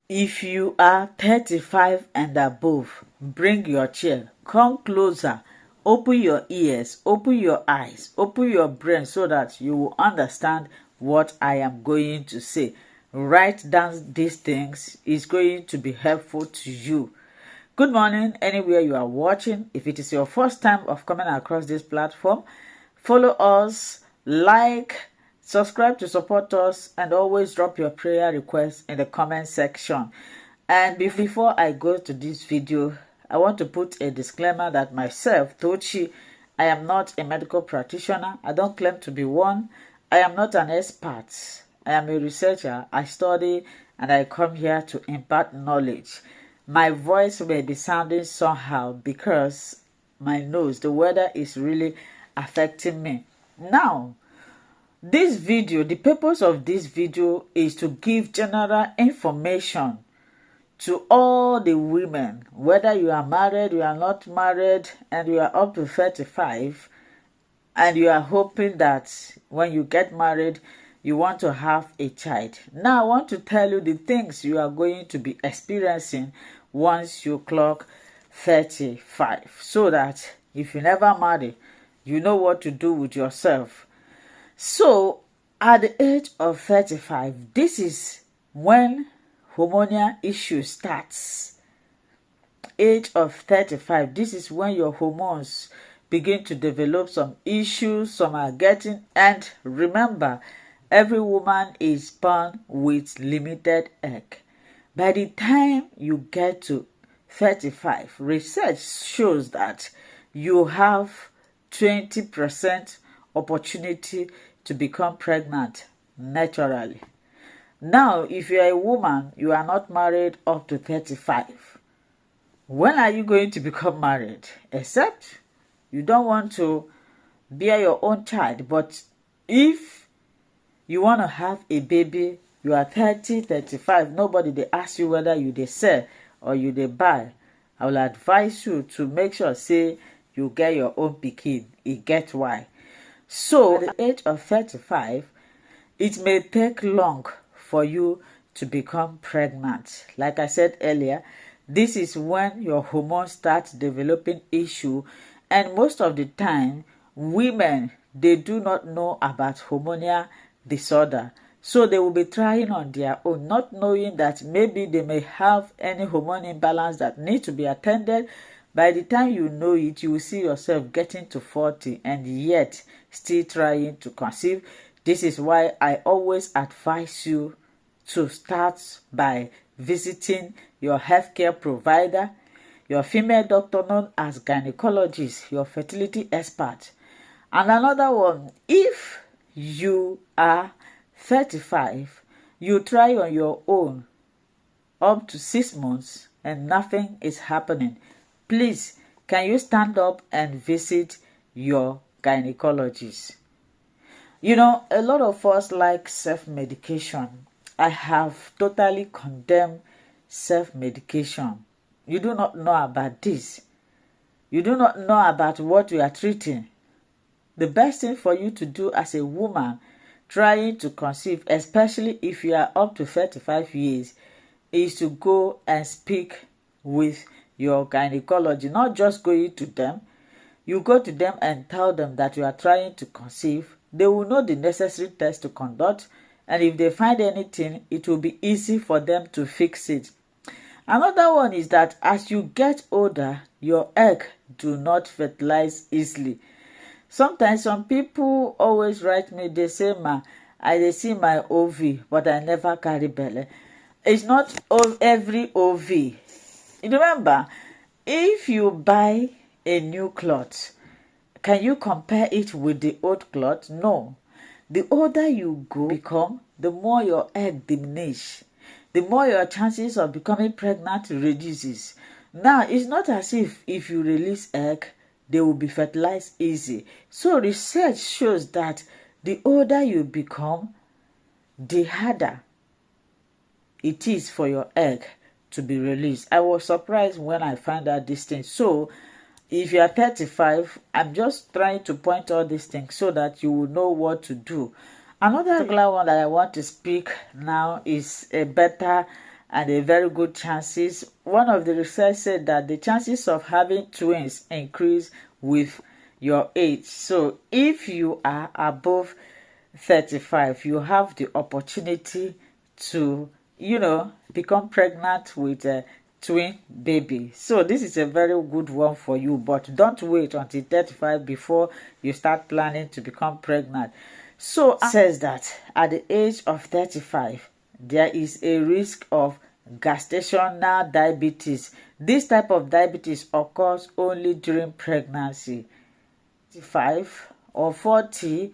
If you are 35 and above, bring your chair, come closer, open your ears, open your eyes, open your brain so that you will understand what I am going to say. Write down these things, it's going to be helpful to you. Good morning, anywhere you are watching. If it is your first time of coming across this platform, follow us, like, subscribe to support us, and always drop your prayer requests in the comment section. And before I go to this video, I want to put a disclaimer that myself, Tochi, I am not a medical practitioner. I don't claim to be one. I am not an expert. I am a researcher. I study and I come here to impart knowledge. My voice may be sounding somehow because my nose, the weather is really affecting me. Now, this video, the purpose of this video is to give general information to all the women, whether you are married, you are not married, and you are up to 35, and you are hoping that when you get married, you want to have a child. Now, I want to tell you the things you are going to be experiencing once you clock 35, so that if you never marry, you know what to do with yourself. So, at the age of 35, this is when hormonal issue starts. Age of 35, this is when your hormones begin to develop some issues, some are getting, and remember, every woman is born with limited egg. By the time you get to 35, research shows that you have 20% opportunity to become pregnant naturally. Now, if you are a woman, you are not married up to 35. When are you going to become married? Except you don't want to bear your own child. But if you want to have a baby, you are 30, 35, nobody they ask you whether you they sell or you they buy. I will advise you to make sure, say, you get your own pikin. It get why. So, at the age of 35, it may take long for you to become pregnant. Like I said earlier, this is when your hormones start developing issue, and most of the time, women, they do not know about hormonal disorder. So they will be trying on their own, not knowing that maybe they may have any hormone imbalance that need to be attended. By the time you know it, you will see yourself getting to 40 and yet still trying to conceive. This is why I always advise you to start by visiting your healthcare provider, your female doctor known as gynecologist, your fertility expert. And another one, if you are 35, you try on your own up to 6 months and nothing is happening, please, can you stand up and visit your gynecologist? You know, a lot of us like self-medication. I have totally condemned self-medication. You do not know about this. You do not know about what you are treating. The best thing for you to do as a woman trying to conceive, especially if you are up to 35 years, is to go and speak with your gynecology. Not just going to them. You go to them and tell them that you are trying to conceive. They will know the necessary tests to conduct, and if they find anything, it will be easy for them to fix it. Another one is that as you get older, your egg do not fertilize easily. Sometimes some people always write me, they say, "Ma, I dey see my OV, but I never carry belle." It's not every OV. Remember, if you buy a new cloth, can you compare it with the old cloth? No. The older you become, the more your egg diminish. The more your chances of becoming pregnant reduces. Now, it's not as if you release egg, they will be fertilized easy. So research shows that the older you become, the harder it is for your egg to be released. I was surprised when I found out this thing. So if you are 35, I'm just trying to point out these things so that you will know what to do. Another particular one that I want to speak now is a better and a very good chances. One of the research said that the chances of having twins increase with your age. So if you are above 35, you have the opportunity to, become pregnant with a twin baby. So this is a very good one for you, but don't wait until 35 before you start planning to become pregnant. So says that at the age of 35, there is a risk of gestational diabetes. This type of diabetes occurs only during pregnancy. 35 or 40,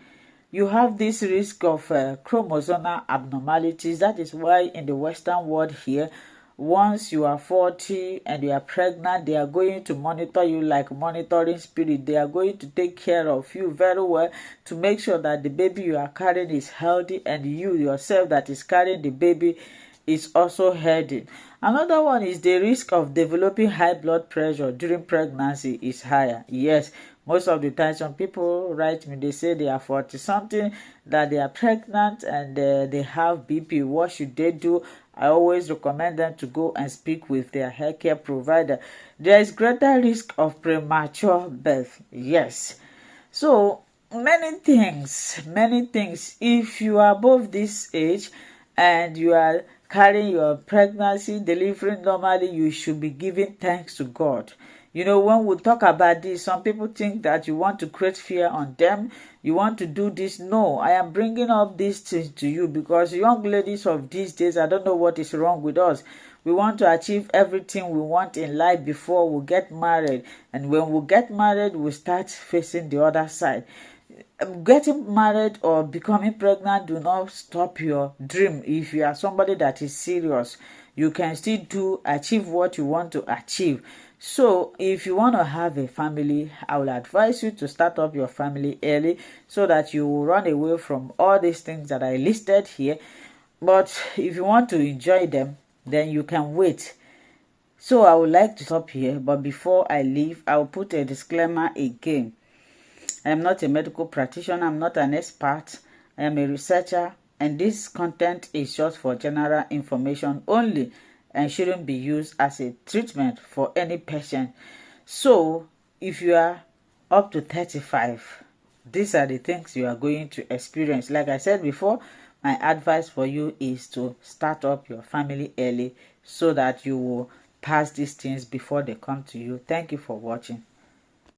you have this risk of chromosomal abnormalities. That is why in the Western world here, once you are 40 and you are pregnant, they are going to monitor you like monitoring spirit. They are going to take care of you very well to make sure that the baby you are carrying is healthy, and you yourself that is carrying the baby is also healthy. Another one is the risk of developing high blood pressure during pregnancy is higher. Yes, most of the time some people write me, they say they are 40 something, that they are pregnant and they have BP. What should they do? I always recommend them to go and speak with their healthcare provider. There is greater risk of premature birth. Yes. So many things. If you are above this age and you are carrying your pregnancy, delivering normally, you should be giving thanks to God. When we talk about this, some people think that you want to create fear on them. You want to do this. No, I am bringing up these things to you because young ladies of these days, I don't know what is wrong with us. We want to achieve everything we want in life before we get married. And when we get married, we start facing the other side. Getting married or becoming pregnant do not stop your dream. If you are somebody that is serious, you can still achieve what you want to achieve. So if you want to have a family, I will advise you to start up your family early so that you will run away from all these things that I listed here. But if you want to enjoy them, then you can wait. So I would like to stop here, but before I leave, I will put a disclaimer again. I am not a medical practitioner, I'm not an expert, I am a researcher, and this content is just for general information only and shouldn't be used as a treatment for any patient. So if you are up to 35, these are the things you are going to experience. Like I said before, my advice for you is to start up your family early so that you will pass these things before they come to you. Thank you for watching.